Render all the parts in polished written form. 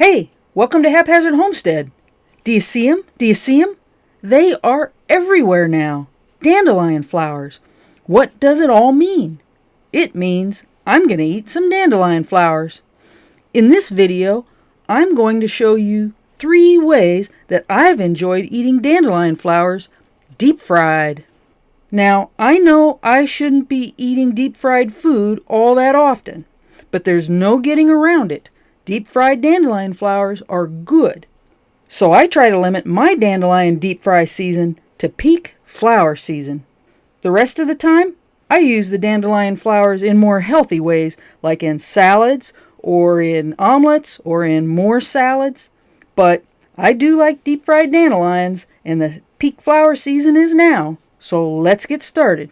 Hey, welcome to Haphazard Homestead. Do you see them? Do you see them? They are everywhere now. Dandelion flowers. What does it all mean? It means I'm going to eat some dandelion flowers. In this video, I'm going to show you 3 ways that I've enjoyed eating dandelion flowers deep fried. Now, I know I shouldn't be eating deep fried food all that often, but there's no getting around it. Deep fried dandelion flowers are good. So I try to limit my dandelion deep fry season to peak flower season. The rest of the time, I use the dandelion flowers in more healthy ways, like in salads, or in omelettes, or in more salads. But I do like deep fried dandelions, and the peak flower season is now. So let's get started.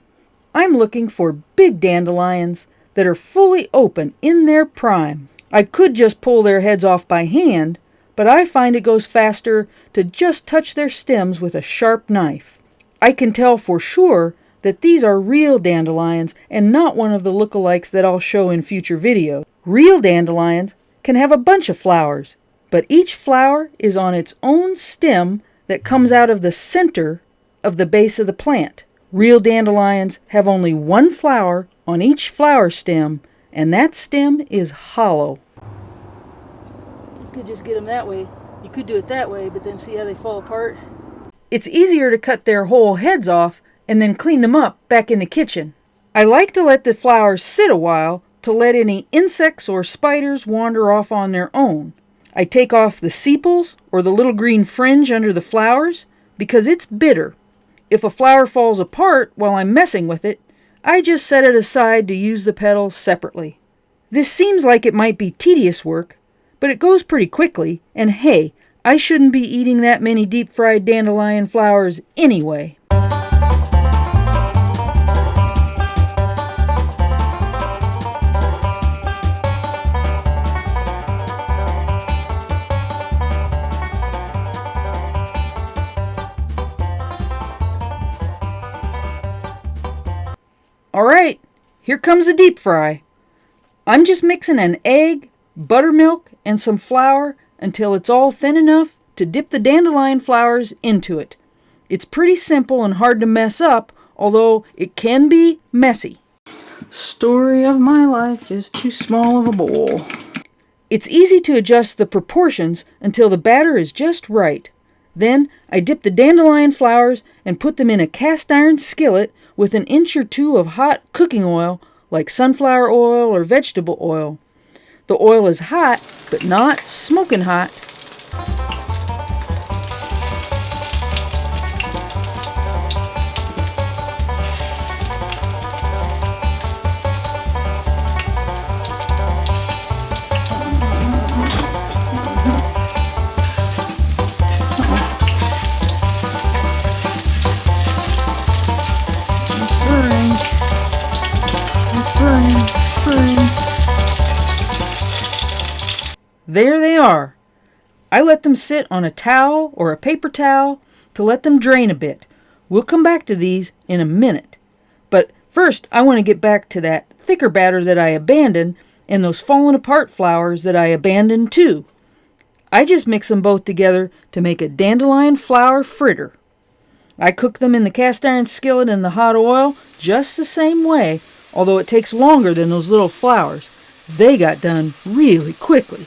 I'm looking for big dandelions that are fully open in their prime. I could just pull their heads off by hand, but I find it goes faster to just touch their stems with a sharp knife. I can tell for sure that these are real dandelions and not one of the lookalikes that I'll show in future videos. Real dandelions can have a bunch of flowers, but each flower is on its own stem that comes out of the center of the base of the plant. Real dandelions have only one flower on each flower stem, and that stem is hollow. You could just get them that way. You could do it that way, but then see how they fall apart? It's easier to cut their whole heads off and then clean them up back in the kitchen. I like to let the flowers sit a while to let any insects or spiders wander off on their own. I take off the sepals or the little green fringe under the flowers because it's bitter. If a flower falls apart while I'm messing with it, I just set it aside to use the petals separately. This seems like it might be tedious work, but it goes pretty quickly, and hey, I shouldn't be eating that many deep-fried dandelion flowers anyway. Alright, here comes a deep fry. I'm just mixing an egg, buttermilk, and some flour until it's all thin enough to dip the dandelion flowers into it. It's pretty simple and hard to mess up, although it can be messy. Story of my life is too small of a bowl. It's easy to adjust the proportions until the batter is just right. Then I dip the dandelion flowers and put them in a cast iron skillet with an inch or 2 of hot cooking oil, like sunflower oil or vegetable oil. The oil is hot, but not smoking hot. There they are. I let them sit on a towel or a paper towel to let them drain a bit. We'll come back to these in a minute. But first, I want to get back to that thicker batter that I abandoned and those fallen apart flowers that I abandoned too. I just mix them both together to make a dandelion flower fritter. I cook them in the cast iron skillet in the hot oil just the same way, although it takes longer than those little flowers. They got done really quickly.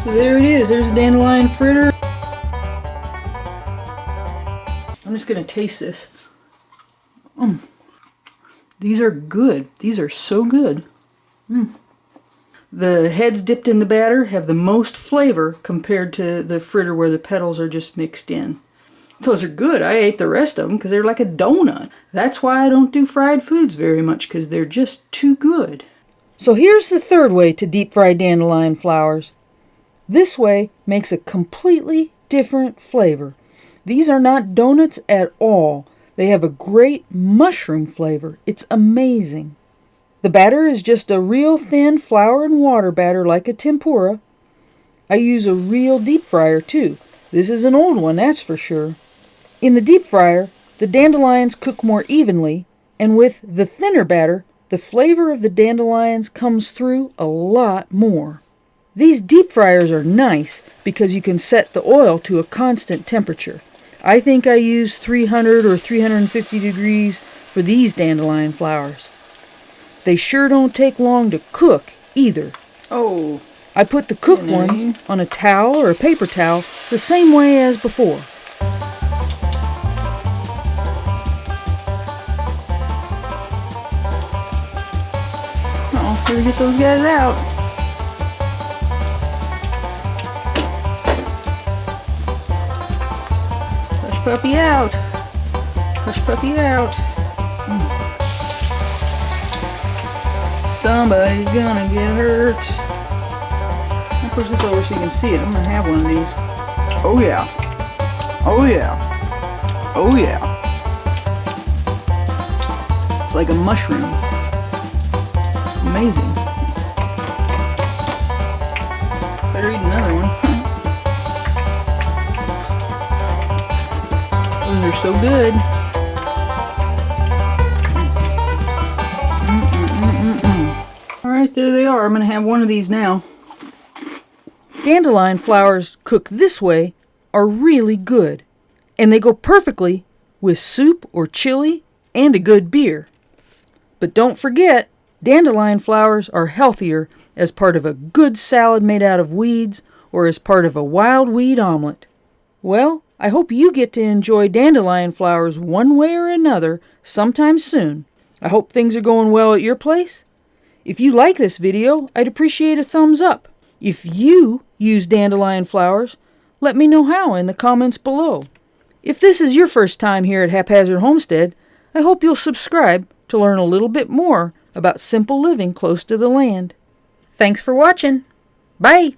So there it is. There's a dandelion fritter. I'm just going to taste this. These are good. These are so good. The heads dipped in the batter have the most flavor compared to the fritter where the petals are just mixed in. Those are good. I ate the rest of them because they're like a donut. That's why I don't do fried foods very much, because they're just too good. So here's the third way to deep fry dandelion flowers. This way makes a completely different flavor. These are not donuts at all. They have a great mushroom flavor. It's amazing. The batter is just a real thin flour and water batter like a tempura. I use a real deep fryer too. This is an old one, that's for sure. In the deep fryer, the dandelions cook more evenly, and with the thinner batter, the flavor of the dandelions comes through a lot more. These deep fryers are nice because you can set the oil to a constant temperature. I think I use 300 or 350 degrees for these dandelion flowers. They sure don't take long to cook either. Oh. I put the cooked ones on a towel or a paper towel the same way as before. Oh, here we get those guys out. Hush puppy out. Hush puppy out. Somebody's gonna get hurt. I'll push this over so you can see it. I'm gonna have one of these. Oh yeah. Oh yeah. Oh yeah. It's like a mushroom. Amazing. Better eat another one. Those are so good. Alright, there they are. I'm going to have one of these now. Dandelion flowers cooked this way are really good, and they go perfectly with soup or chili and a good beer. But don't forget, dandelion flowers are healthier as part of a good salad made out of weeds or as part of a wild weed omelet. Well, I hope you get to enjoy dandelion flowers one way or another sometime soon. I hope things are going well at your place. If you like this video, I'd appreciate a thumbs up. If you use dandelion flowers, let me know how in the comments below. If this is your first time here at Haphazard Homestead, I hope you'll subscribe to learn a little bit more about simple living close to the land. Thanks for watching. Bye!